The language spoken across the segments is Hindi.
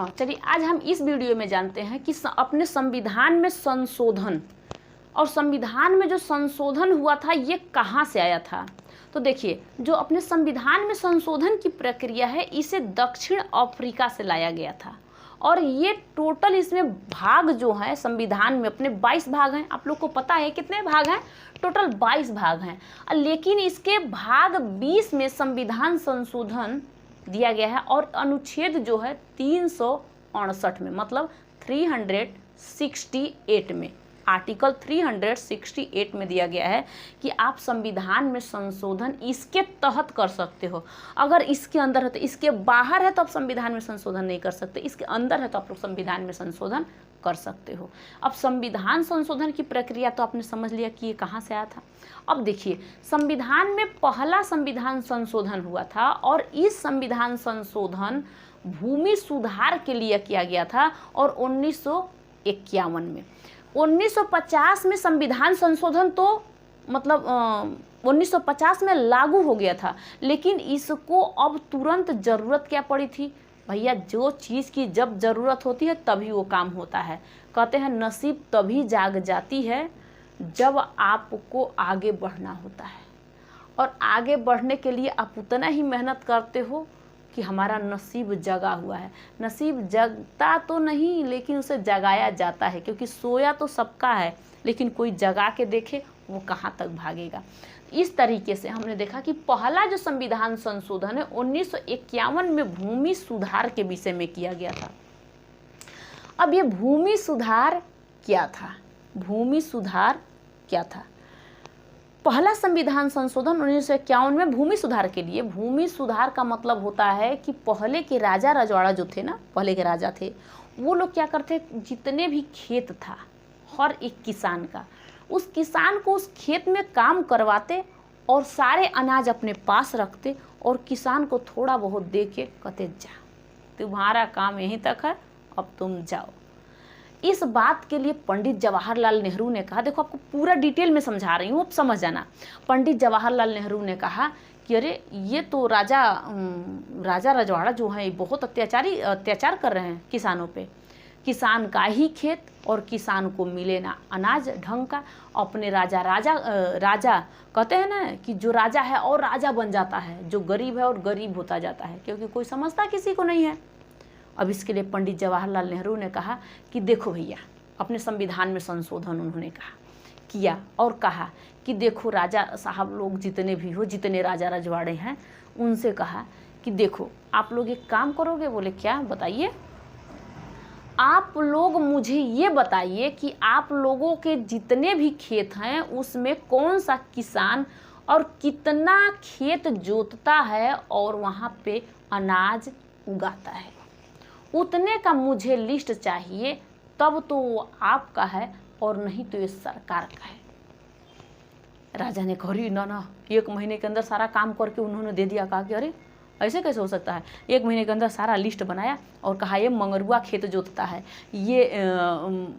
हाँ चलिए, आज हम इस वीडियो में जानते हैं कि अपने संविधान में संशोधन और संविधान में जो संशोधन हुआ था ये कहाँ से आया था। तो देखिए, जो अपने संविधान में संशोधन की प्रक्रिया है इसे दक्षिण अफ्रीका से लाया गया था और ये टोटल इसमें भाग जो है संविधान में अपने 22 भाग हैं। आप लोग को पता है कितने भाग हैं? टोटल 22 भाग हैं। लेकिन इसके भाग 20 में संविधान संशोधन दिया गया है और अनुच्छेद जो है 368 में, मतलब 368 में, आर्टिकल 368 में दिया गया है कि आप संविधान में संशोधन इसके तहत कर सकते हो। अगर इसके अंदर है तो, इसके बाहर है तो आप संविधान में संशोधन नहीं कर सकते, इसके अंदर है तो आप लोग संविधान में संशोधन कर सकते हो। अब संविधान संशोधन की प्रक्रिया तो आपने समझ लिया कि ये कहाँ से आया था। अब देखिए, संविधान में पहला संविधान संशोधन हुआ था और इस संविधान संशोधन भूमि सुधार के लिए किया गया था और 1951 में। 1950 में संविधान संशोधन तो मतलब 1950 में लागू हो गया था, लेकिन इसको अब तुरंत ज़रूरत क्या पड़ी थी भैया? जो चीज़ की जब ज़रूरत होती है तभी वो काम होता है। कहते हैं नसीब तभी जाग जाती है जब आपको आगे बढ़ना होता है, और आगे बढ़ने के लिए आप उतना ही मेहनत करते हो कि हमारा नसीब जगा हुआ है। नसीब जगता तो नहीं, लेकिन उसे जगाया जाता है, क्योंकि सोया तो सबका है, लेकिन कोई जगा के देखे वो कहाँ तक भागेगा। इस तरीके से हमने देखा कि पहला जो संविधान संशोधन है 1951 में भूमि सुधार के विषय में किया गया था। अब ये भूमि सुधार क्या था? भूमि सुधार क्या था? पहला संविधान संशोधन 1951 में भूमि सुधार के लिए। भूमि सुधार का मतलब होता है कि पहले के राजा रजवाड़ा जो थे ना, पहले के राजा थे, वो लोग क्या करते, जितने भी खेत था हर एक किसान का, उस किसान को उस खेत में काम करवाते और सारे अनाज अपने पास रखते और किसान को थोड़ा बहुत दे के कहते जा, तुम्हारा काम यहीं तक है, अब तुम जाओ। इस बात के लिए पंडित जवाहरलाल नेहरू ने कहा, देखो आपको पूरा डिटेल में समझा रही हूँ, आप समझ जाना। पंडित जवाहरलाल नेहरू ने कहा कि अरे ये तो राजा रजवाड़ा जो है बहुत अत्याचार कर रहे हैं किसानों पे। किसान का ही खेत और किसान को मिले ना अनाज ढंग का। अपने राजा कहते हैं ना कि जो राजा है और राजा बन जाता है, जो गरीब है और गरीब होता जाता है, क्योंकि कोई समझता किसी को नहीं है। अब इसके लिए पंडित जवाहरलाल नेहरू ने कहा कि देखो भैया, अपने संविधान में संशोधन उन्होंने किया और कहा कि देखो राजा साहब लोग जितने भी हो, जितने राजा रजवाड़े हैं, उनसे कहा कि देखो आप लोग एक काम करोगे। बोले क्या? बताइए। आप लोग मुझे ये बताइए कि आप लोगों के जितने भी खेत हैं उसमें कौन सा किसान और कितना खेत जोतता है और वहाँ पे अनाज उगाता है, उतने का मुझे लिस्ट चाहिए, तब तो वो आपका है और नहीं तो ये सरकार का है। राजा ने कहा ना, 1 महीने के अंदर सारा काम करके उन्होंने दे दिया। कहा कि अरे ऐसे कैसे हो सकता है? 1 महीने के अंदर सारा लिस्ट बनाया और कहा ये मंगरुआ खेत जोतता है, ये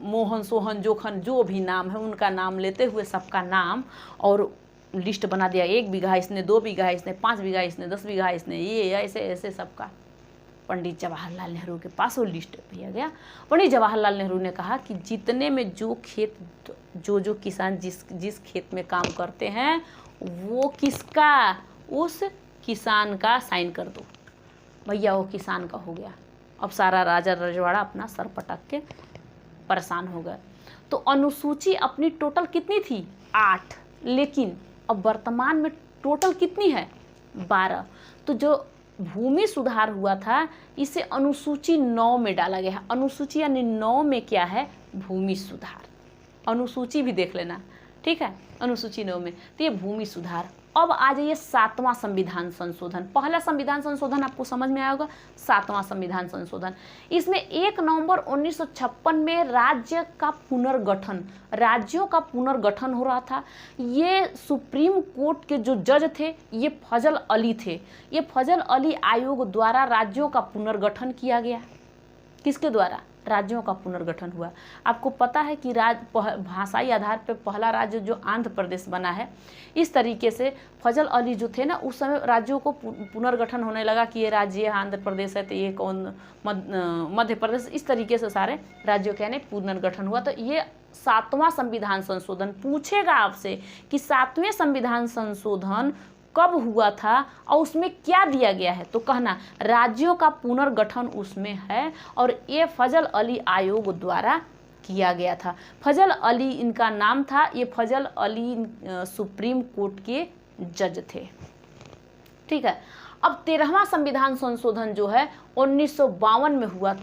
मोहन सोहन जोखन जो भी नाम है उनका नाम लेते हुए सबका नाम और लिस्ट बना दिया। 1 बीघा इसने, 2 बीघा इसने, 5 बीघा इसने, 10 बीघा इसने, ये ऐसे ऐसे सबका। पंडित जवाहरलाल नेहरू के पास वो लिस्ट दिया गया। पंडित जवाहरलाल नेहरू ने कहा कि जितने में जो खेत, जो किसान जिस खेत में काम करते हैं वो किसका, उस किसान का साइन कर दो। भैया वो किसान का हो गया। अब सारा राजा रजवाड़ा अपना सर पटक के परेशान हो गए। तो अनुसूची अपनी टोटल कितनी थी? 8, लेकिन अब वर्तमान में टोटल कितनी है? 12। तो जो भूमि सुधार हुआ था इसे अनुसूची 9 में डाला गया है। अनुसूची यानी 9 में क्या है? भूमि सुधार। अनुसूची भी देख लेना, ठीक है? अनुसूची 9 में तो ये भूमि सुधार। अब आ जाइए 7वां संविधान संशोधन। पहला संविधान संशोधन आपको समझ में आएगा, 7वां संविधान संशोधन। इसमें 1 नवंबर 1956 में राज्यों का पुनर्गठन हो रहा था। ये सुप्रीम कोर्ट के जो जज थे ये फजल अली थे। ये फजल अली आयोग द्वारा राज्यों का पुनर्गठन किया गया। किसके द्वारा? राज्यों का पुनर्गठन हुआ। आपको पता है कि भाषाई आधार पर पहला राज्य जो आंध्र प्रदेश बना है, इस तरीके से फजल अली जो थे ना, उस समय राज्यों को पुनर्गठन होने लगा कि ये राज्य आंध्र प्रदेश है तो ये कौन मध्य प्रदेश, इस तरीके से सारे राज्यों के पुनर्गठन हुआ। तो ये 7वां संविधान संशोधन पूछेगा आपसे कि 7वें संविधान संशोधन कब हुआ था और उसमें क्या दिया गया है, तो कहना राज्यों का पुनर्गठन उसमें है और ये फजल अली आयोग द्वारा किया गया था। फजल अली इनका नाम था, ये फजल अली सुप्रीम कोर्ट के जज थे। ठीक है, अब 13वां संविधान संशोधन जो है 1952 में हुआ,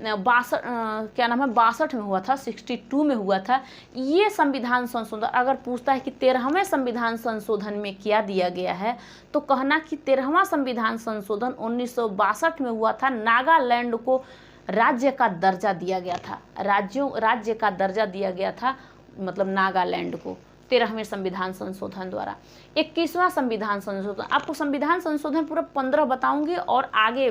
62 में हुआ था, 62 में हुआ था। ये संविधान संशोधन अगर पूछता है कि 13वें संविधान संशोधन में क्या दिया गया है, तो कहना कि 13वां संविधान संशोधन 1962 में हुआ था। नागालैंड को राज्य का दर्जा दिया गया था, राज्य का दर्जा दिया गया था, मतलब नागालैंड को 13वें संविधान संशोधन द्वारा। 21वां संविधान संशोधन, आपको संविधान संशोधन पूरा 15 बताऊंगी और आगे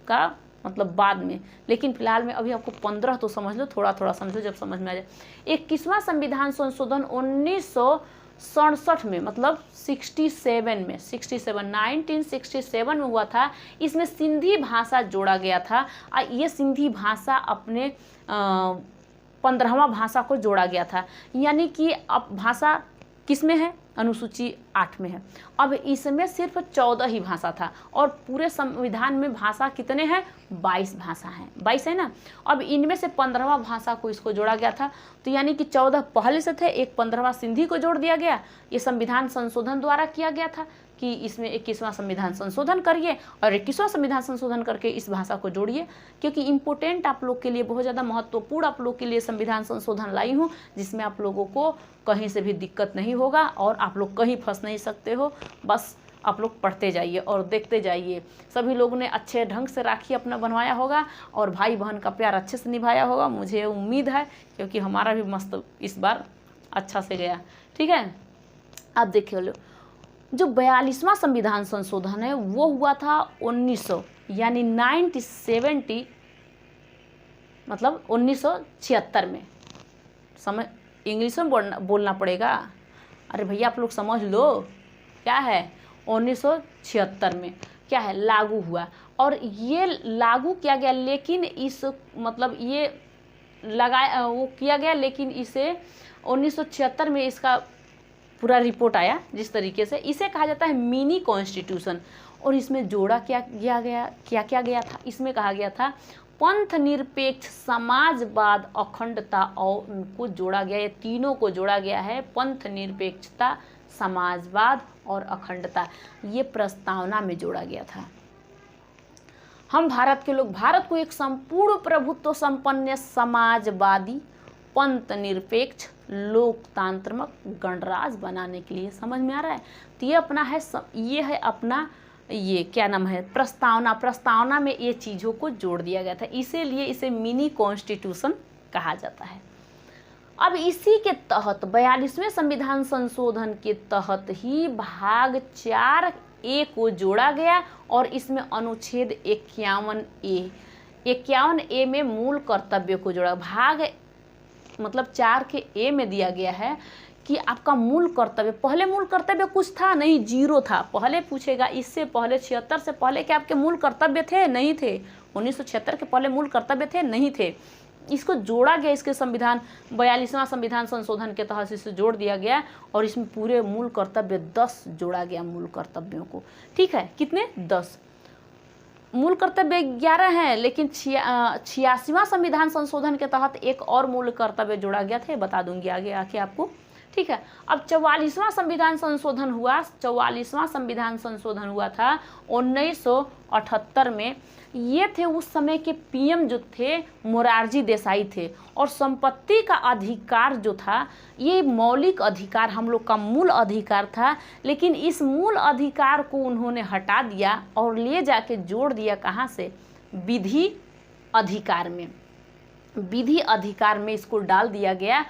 का मतलब बाद में, लेकिन फिलहाल में अभी आपको 15 तो समझ लो, थोड़ा थोड़ा समझो जब समझ में आ जाए। 21वां संविधान संशोधन 1967 में, मतलब 1967 में हुआ था। इसमें सिंधी भाषा जोड़ा गया था। ये सिंधी भाषा अपने 15वां भाषा को जोड़ा गया था, यानी कि अब भाषा किस में है, अनुसूची 8 में है। अब इसमें सिर्फ 14 ही भाषा था और पूरे संविधान में भाषा कितने हैं, 22 भाषा हैं, 22 है ना। अब इनमें से 15वां भाषा को इसको जोड़ा गया था, तो यानी कि 14 पहले से थे, एक 15वां सिंधी को जोड़ दिया गया। ये संविधान संशोधन द्वारा किया गया था कि इसमें 21वां संविधान संशोधन करिए और 21वां संविधान संशोधन करके इस भाषा को जोड़िए, क्योंकि इम्पोर्टेंट आप लोग के लिए, बहुत ज़्यादा महत्वपूर्ण आप लोग के लिए संविधान संशोधन लाई हूँ, जिसमें आप लोगों को कहीं से भी दिक्कत नहीं होगा और आप लोग कहीं फंस नहीं सकते हो। बस आप लोग पढ़ते जाइए और देखते जाइए। सभी लोगों ने अच्छे ढंग से राखी अपना बनवाया होगा और भाई बहन का प्यार अच्छे से निभाया होगा, मुझे उम्मीद है, क्योंकि हमारा भी मस्त इस बार अच्छा से गया। ठीक है, आप देखिए लो, जो 42वां संविधान संशोधन है वो हुआ था 1900 यानी 1970, मतलब 1976 में। समझ, इंग्लिश में बोलना पड़ेगा। अरे भैया आप लोग समझ लो, क्या है 1976 में क्या है लागू हुआ, और ये लागू किया गया, लेकिन इस मतलब ये लगाया वो किया गया, लेकिन इसे 1976 में इसका पूरा रिपोर्ट आया, जिस तरीके से इसे कहा जाता है मिनी कॉन्स्टिट्यूशन। और इसमें जोड़ा क्या गया था, इसमें कहा गया था पंथ निरपेक्ष, समाजवाद, अखंडता, और उनको जोड़ा गया, ये तीनों को जोड़ा गया है, पंथ निरपेक्षता, समाजवाद और अखंडता, ये प्रस्तावना में जोड़ा गया था। हम भारत के लोग भारत को एक संपूर्ण प्रभुत्व संपन्न समाजवादी, पंथ निरपेक्ष, लोकतांत्रिक गणराज्य बनाने के लिए, समझ में आ रहा है, तो ये अपना है, ये है अपना, ये क्या नाम है, प्रस्तावना में ये चीज़ों को जोड़ दिया गया था, इसीलिए इसे मिनी कॉन्स्टिट्यूशन कहा जाता है। अब इसी के तहत 42वें संविधान संशोधन के तहत ही भाग 4A को जोड़ा गया और इसमें अनुच्छेद 51A में मूल कर्तव्य को जोड़ा। भाग मतलब 4A में दिया गया है कि आपका मूल कर्तव्य, पहले मूल कर्तव्य कुछ था नहीं, 0 था। पहले पूछेगा, इससे पहले 76 से पहले क्या आपके मूल कर्तव्य थे, नहीं थे। 1976 के पहले मूल कर्तव्य थे, नहीं थे। इसको जोड़ा गया, इसके संविधान 42वां संविधान संशोधन के तहत इसे जोड़ दिया गया और इसमें पूरे मूल कर्तव्य 10 जोड़ा गया, मूल कर्तव्यों को। ठीक है, कितने, 10। मूल कर्तव्य 11 हैं, लेकिन 86वां संविधान संशोधन के तहत एक और मूल कर्तव्य जोड़ा गया था, बता दूंगी आगे आके आपको। ठीक है, अब 44वां संविधान संशोधन हुआ। 44वां संविधान संशोधन हुआ था 1978 में। ये थे उस समय के पीएम जो थे मोरारजी देसाई थे, और संपत्ति का अधिकार जो था ये मौलिक अधिकार, हम लोग का मूल अधिकार था, लेकिन इस मूल अधिकार को उन्होंने हटा दिया और ले जाके जोड़ दिया कहाँ से, विधि अधिकार में। विधि अधिकार में इसको डाल दिया गया।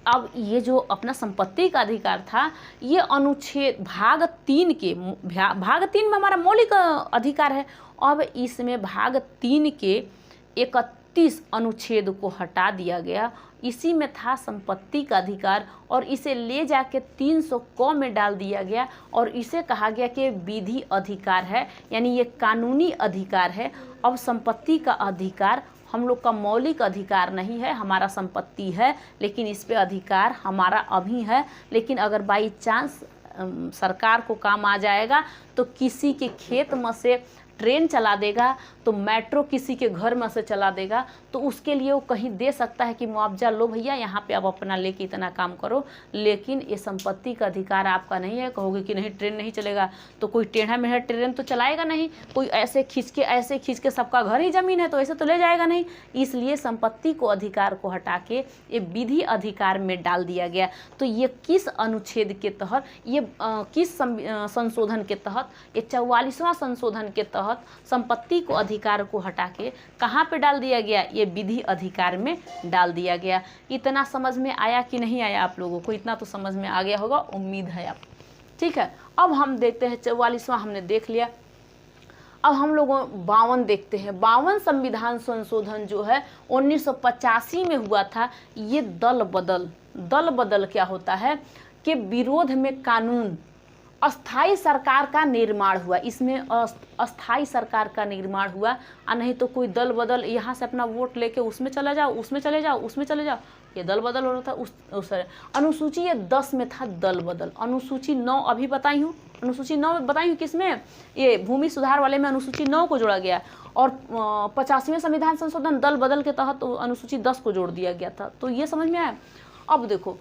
अब ये जो अपना संपत्ति का अधिकार था, ये अनुच्छेद भाग 3 में हमारा मौलिक अधिकार है। अब इसमें भाग 3 के 31 अनुच्छेद को हटा दिया गया। इसी में था संपत्ति का अधिकार और इसे ले जाके 300 क में डाल दिया गया और इसे कहा गया कि विधि अधिकार है, यानी ये कानूनी अधिकार है। अब संपत्ति का अधिकार हम लोग का मौलिक अधिकार नहीं है, हमारा संपत्ति है लेकिन इस पे अधिकार हमारा अभी है। लेकिन अगर बाई चांस सरकार को काम आ जाएगा तो किसी के खेत में से ट्रेन चला देगा, तो मेट्रो किसी के घर में से चला देगा, तो उसके लिए वो कहीं दे सकता है कि मुआवजा लो भैया, यहाँ पे आप अपना लेके इतना काम करो। लेकिन ये संपत्ति का अधिकार आपका नहीं है। कहोगे कि नहीं ट्रेन नहीं चलेगा, तो कोई टेढ़ा मेढ़ा ट्रेन तो चलाएगा नहीं, कोई ऐसे खींच के सबका घर ही ज़मीन है तो ऐसे तो ले जाएगा नहीं। इसलिए संपत्ति को अधिकार को हटा के ये विधि अधिकार में डाल दिया गया। तो ये किस अनुच्छेद के तहत, ये किस संशोधन के तहत, ये 44वां संशोधन के तहत संपत्ति को अधिकार को हटा के कहाँ पे डाल दिया गया, ये विधि अधिकार में डाल दिया गया। इतना समझ में आया कि नहीं आया आप लोगों को? इतना तो समझ में आ गया होगा, उम्मीद है आप। ठीक है, अब हम देखते हैं 44वां हमने देख लिया। अब हम लोग 52 देखते हैं। 52 संविधान संशोधन जो है 1985 में हुआ था। ये दल बदल क्या होता है कि विरोध में कानून, अस्थाई सरकार का निर्माण हुआ। इसमें अस्थाई सरकार का निर्माण हुआ, और नहीं तो कोई दल बदल यहाँ से अपना वोट लेके उसमें चला जाओ, उसमें चले जाओ, उसमें चले जाओ, ये दल बदल हो रहा था। उस अनुसूची ये 10 में था दल बदल। अनुसूची 9 अभी बताई हूँ, अनुसूची 9 बताई हूँ किसमें, ये भूमि सुधार वाले में अनुसूची 9 को जोड़ा गया। और 85वें संविधान संशोधन दल बदल के तहत तो अनुसूची 10 को जोड़ दिया गया था। तो ये समझ में आया। अब देखो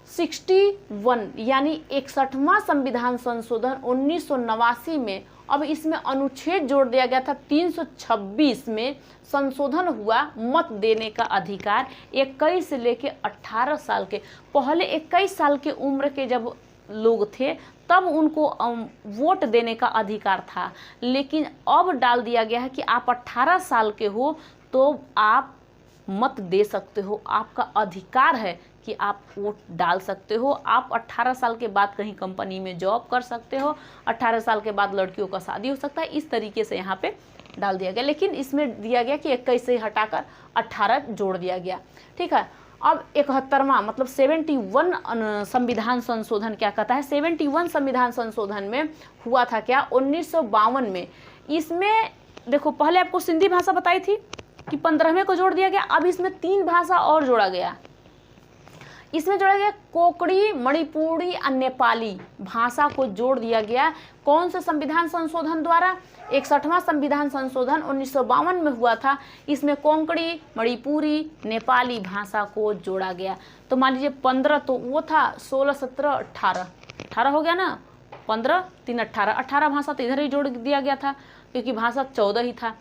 61 यानी 61वां संविधान संशोधन 1989 में, अब इसमें अनुच्छेद जोड़ दिया गया था 326 में संशोधन हुआ मत देने का अधिकार 21 से लेके 18 साल के। पहले 21 साल के उम्र के जब लोग थे तब उनको वोट देने का अधिकार था, लेकिन अब डाल दिया गया है कि आप 18 साल के हो तो आप मत दे सकते हो, आपका अधिकार है कि आप वोट डाल सकते हो। आप 18 साल के बाद कहीं कंपनी में जॉब कर सकते हो, 18 साल के बाद लड़कियों का शादी हो सकता है। इस तरीके से यहाँ पे डाल दिया गया, लेकिन इसमें दिया गया कि 21 से हटाकर 18 जोड़ दिया गया। ठीक है, अब 71वां मतलब 71 संविधान संशोधन क्या कहता है। 71 संविधान संशोधन में हुआ था क्या, 1952 में। इसमें देखो पहले आपको सिंधी भाषा बताई थी कि 15वें को जोड़ दिया गया। अब इसमें 3 भाषा और जोड़ा गया। इसमें जोड़ा गया कोंकणी, मणिपुरी और नेपाली भाषा को जोड़ दिया गया। कौन से संविधान संशोधन द्वारा? 61वां संविधान संशोधन 1952 में हुआ था। इसमें कोंकणी, मणिपुरी, नेपाली भाषा को जोड़ा गया। तो मान लीजिए 15 तो वो था, 16, 17, 18 हो गया ना, 15, 3, 18 भाषा तो इधर ही जोड़ दिया गया था क्योंकि भाषा 14 ही था।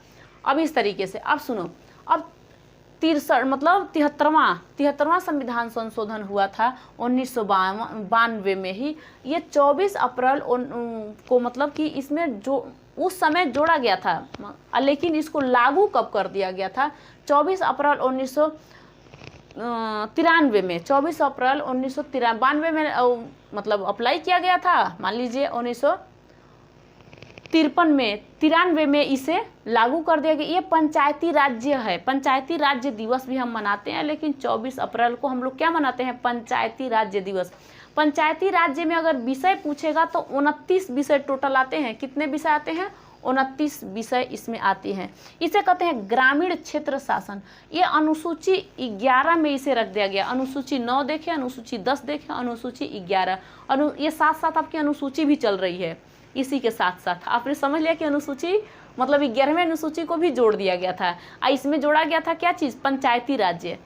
अब इस तरीके से अब सुनो, अब 73वां संविधान संशोधन हुआ था 1992 में ही। ये 24 अप्रैल को मतलब कि इसमें जो उस समय जोड़ा गया था, लेकिन इसको लागू कब कर दिया गया था? 24 अप्रैल 1993 में। 24 अप्रैल 1993 में मतलब अप्लाई किया गया था। मान लीजिए 1953 में इसे लागू कर दिया गया। ये पंचायती राज्य है, पंचायती राज्य दिवस भी हम मनाते हैं, लेकिन 24 अप्रैल को हम लोग क्या मनाते हैं? पंचायती राज्य दिवस। पंचायती राज्य में अगर विषय पूछेगा तो 29 विषय टोटल आते हैं। कितने विषय आते हैं? 29 विषय इसमें आते हैं। इसे कहते हैं ग्रामीण क्षेत्र शासन। ये अनुसूची 11 में इसे रख दिया गया। अनुसूची 9 देखें, अनुसूची 10 देखें, अनुसूची 11, ये साथ साथ आपकी अनुसूची भी चल रही है। इसी के साथ साथ आपने समझ लिया कि अनुसूची मतलब 11वें अनुसूची को भी जोड़ दिया गया था। इसमें जोड़ा गया था क्या चीज़? पंचायती राज्य।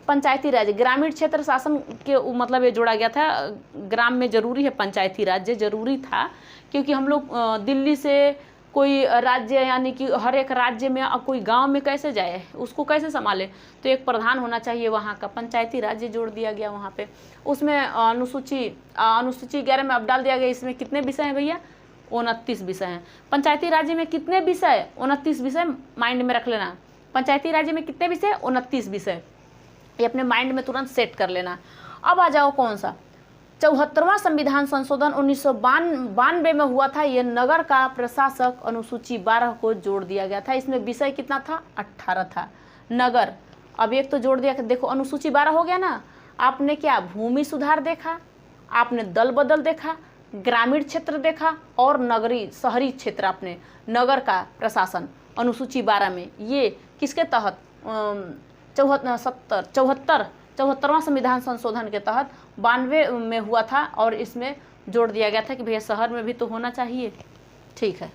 पंचायती राज्य, ग्रामीण क्षेत्र शासन के मतलब ये जोड़ा गया था। ग्राम में जरूरी है, पंचायती राज्य जरूरी था, क्योंकि हम लोग दिल्ली से कोई राज्य यानी कि हर एक राज्य में कोई गांव में कैसे जाए, उसको कैसे संभाले, तो एक प्रधान होना चाहिए वहाँ का। पंचायती राज्य जोड़ दिया गया वहाँ पे। उसमें अनुसूची 11 में अब डाल दिया गया। इसमें कितने विषय हैं भैया? 29 विषय हैं। पंचायती राज्य में कितने विषय? 29 विषय। माइंड में रख लेना, पंचायती राज्य में कितने विषय? 29 विषय। ये अपने माइंड में तुरंत सेट कर लेना। अब आ जाओ कौन सा? 74वां संविधान संशोधन 1992 में हुआ था। ये नगर का प्रशासक अनुसूची 12 को जोड़ दिया गया था। इसमें विषय कितना था? 18 था। नगर, अब एक तो जोड़ दिया। देखो अनुसूची 12 हो गया ना। आपने क्या भूमि सुधार देखा, आपने दल बदल देखा, ग्रामीण क्षेत्र देखा और नगरी शहरी क्षेत्र। आपने नगर का प्रशासन अनुसूची 12 में, ये किसके तहत? 74वां संविधान संशोधन के तहत 92 में हुआ था और इसमें जोड़ दिया गया था कि भैया शहर में भी तो होना चाहिए। ठीक है,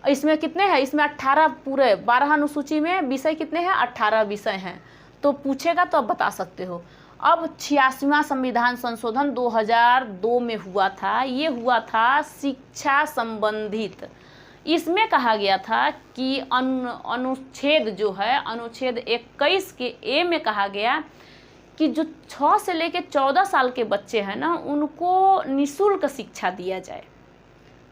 इसमें कितने हैं? इसमें 18 पूरे 12 अनुसूची में विषय कितने हैं? 18 विषय हैं। तो पूछेगा तो अब बता सकते हो। अब 86वां संविधान संशोधन 2002 में हुआ था। ये हुआ था शिक्षा संबंधित। इसमें कहा गया था कि अनुच्छेद जो है, अनुच्छेद 21 के ए में कहा गया कि जो 6 से लेकर 14 साल के बच्चे हैं ना, उनको निःशुल्क शिक्षा दिया जाए।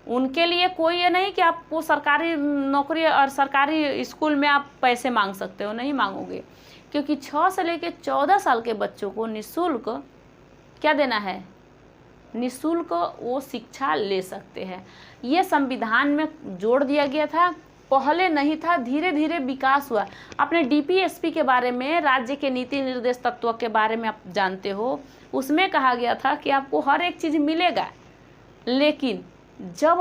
उनके लिए कोई ये नहीं कि आपको सरकारी नौकरी और सरकारी स्कूल में आप पैसे मांग सकते हो, नहीं मांगोगे, क्योंकि 6 से लेकर 14 साल के बच्चों को निःशुल्क क्या देना है? निःशुल्क वो शिक्षा ले सकते हैं। ये संविधान में जोड़ दिया गया था। पहले नहीं था, धीरे धीरे विकास हुआ। आपने डीपीएसपी के बारे में, राज्य के नीति निर्देश तत्व के बारे में आप जानते हो। उसमें कहा गया था कि आपको हर एक चीज़ मिलेगा, लेकिन जब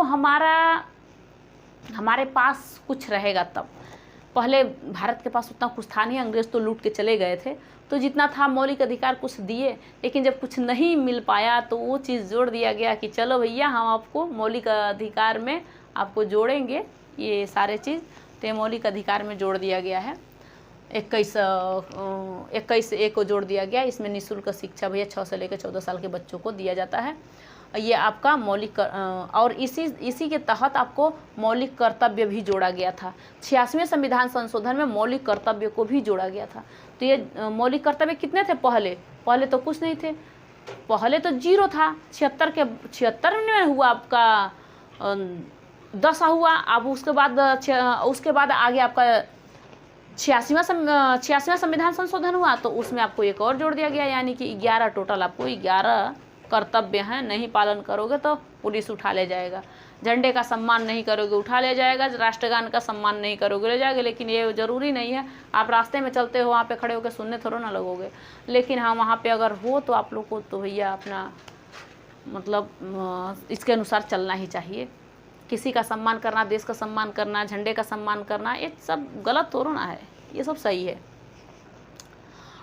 हमारे पास कुछ रहेगा तब। पहले भारत के पास उतना कुछ था नहीं, अंग्रेज तो लूट के चले गए थे, तो जितना था मौलिक अधिकार कुछ दिए, लेकिन जब कुछ नहीं मिल पाया तो वो चीज़ जोड़ दिया गया कि चलो भैया हम आपको मौलिक अधिकार में आपको जोड़ेंगे ये सारे चीज़। तो मौलिक अधिकार में जोड़ दिया गया है। 21 को जोड़ दिया गया। इसमें निःशुल्क शिक्षा भैया 6 से लेकर 14 साल के बच्चों को दिया जाता है। ये आपका मौलिक और इसी के तहत आपको मौलिक कर्तव्य भी जोड़ा गया था। 86वें संविधान संशोधन में मौलिक कर्तव्य को भी जोड़ा गया था। तो ये मौलिक कर्तव्य कितने थे? पहले तो कुछ नहीं थे, पहले तो 0 था। 76 में हुआ आपका 10 हुआ। अब उसके बाद आगे आपका 86वां संविधान संशोधन हुआ, तो उसमें आपको एक और जोड़ दिया गया, यानी कि 11 टोटल आपको 11 कर्तव्य हैं। नहीं पालन करोगे तो पुलिस उठा ले जाएगा। झंडे का सम्मान नहीं करोगे, उठा ले जाएगा। राष्ट्रगान का सम्मान नहीं करोगे, ले जाएगा। लेकिन ये ज़रूरी नहीं है, आप रास्ते में चलते हो, वहाँ पे खड़े होकर सुनने थोड़ा ना लगोगे। लेकिन हाँ, वहाँ पे अगर हो तो आप लोग को तो भैया अपना मतलब इसके अनुसार चलना ही चाहिए। किसी का सम्मान करना, देश का सम्मान करना, झंडे का सम्मान करना, ये सब गलत थोड़ा ना है, ये सब सही है।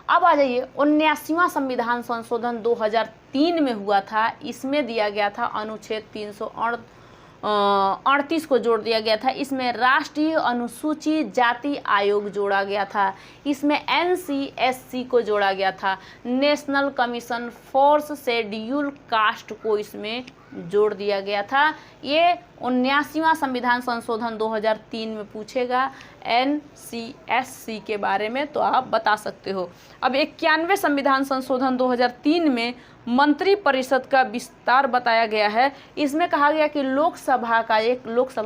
अब आ जाइए 79वां संविधान संशोधन 2003 में हुआ था। इसमें दिया गया था अनुच्छेद 338 को जोड़ दिया गया था। इसमें राष्ट्रीय अनुसूचित जाति आयोग जोड़ा गया था। इसमें NCSC को जोड़ा गया था। National commission for schedule caste को इसमें जोड़ दिया गया था। ये 79वां संविधान संशोधन 2003 में पूछेगा NCSC के बारे में, तो आप बता सकते हो। अब 91वें संविधान संशोधन 2003 में मंत्री परिषद का विस्तार बताया गया है। इसमें कहा गया कि लोकसभा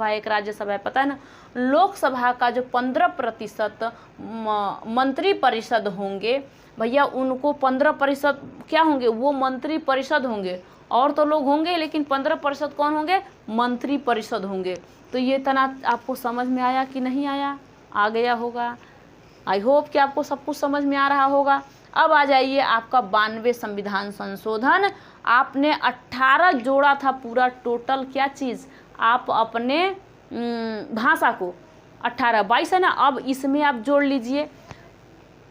एक राज्यसभा है, पता है ना। लोकसभा का जो 15% मंत्री परिषद होंगे भैया, उनको 15% क्या होंगे? वो मंत्री परिषद होंगे। और तो लोग होंगे, लेकिन 15% कौन होंगे? मंत्री परिषद होंगे। तो ये तना आपको समझ में आया कि नहीं आया? आ गया होगा। आई होप कि आपको सब कुछ समझ में आ रहा होगा। अब आ जाइए आपका 92 संविधान संशोधन। आपने 18 जोड़ा था पूरा टोटल क्या चीज़? आप अपने भाषा को 18, 22 है ना। अब इसमें आप जोड़ लीजिए।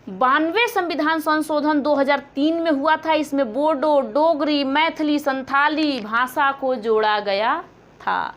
92 संविधान संशोधन 2003 में हुआ था। इसमें बोडो, डोगरी, मैथिली, संथाली भाषा को जोड़ा गया था।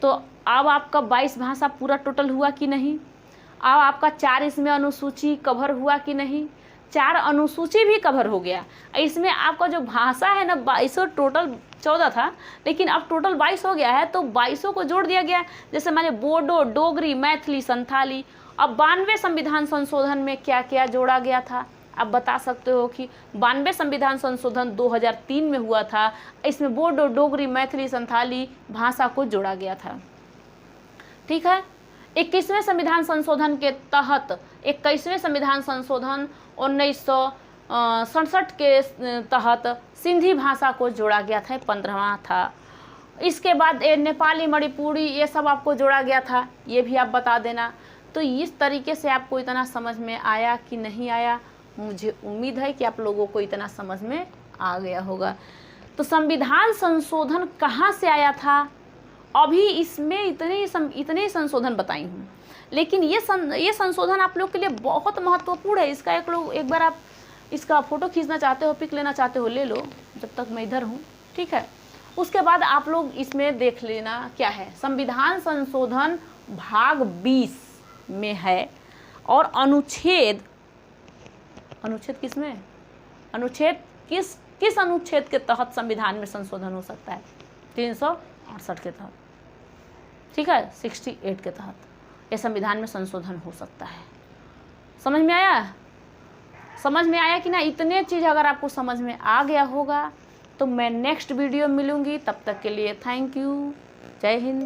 तो अब आपका 22 भाषा पूरा टोटल हुआ कि नहीं? अब आपका 4 इसमें अनुसूची कवर हुआ कि नहीं? 4 अनुसूची भी कवर हो गया। इसमें आपका जो भाषा है ना 22, टोटल 14 था, लेकिन अब टोटल 22 हो गया है, तो 22 को जोड़ दिया गया। जैसे माने बोडो, डोगरी, मैथिली, संथाली। अब 92 संविधान संशोधन में क्या क्या जोड़ा गया था? आप बता सकते हो कि 92 संविधान संशोधन 2003 में हुआ था। इसमें बोडो, डोगरी, मैथिली, संथाली भाषा को जोड़ा गया था। ठीक है। 21वें संविधान संशोधन के तहत 21वें संविधान संशोधन 67 के तहत सिंधी भाषा को जोड़ा गया था, 15वां था। इसके बाद ये नेपाली, मणिपुरी, ये सब आपको जोड़ा गया था, ये भी आप बता देना। तो इस तरीके से आपको इतना समझ में आया कि नहीं आया, मुझे उम्मीद है कि आप लोगों को इतना समझ में आ गया होगा। तो संविधान संशोधन कहाँ से आया था, अभी इसमें इतने संशोधन बताई हूँ, लेकिन ये संशोधन आप लोग के लिए बहुत महत्वपूर्ण है। इसका एक बार आप इसका फ़ोटो खींचना चाहते हो, पिक लेना चाहते हो, ले लो जब तक मैं इधर हूँ, ठीक है। उसके बाद आप लोग इसमें देख लेना क्या है, संविधान संशोधन भाग 20 में है, और अनुच्छेद किसमें, अनुच्छेद किस अनुच्छेद के तहत संविधान में संशोधन हो सकता है, 368 के तहत, ठीक है, 68 के तहत ये संविधान में संशोधन हो सकता है। समझ में आया कि ना? इतने चीज़ अगर आपको समझ में आ गया होगा तो मैं नेक्स्ट वीडियो मिलूंगी, तब तक के लिए थैंक यू, जय हिंद।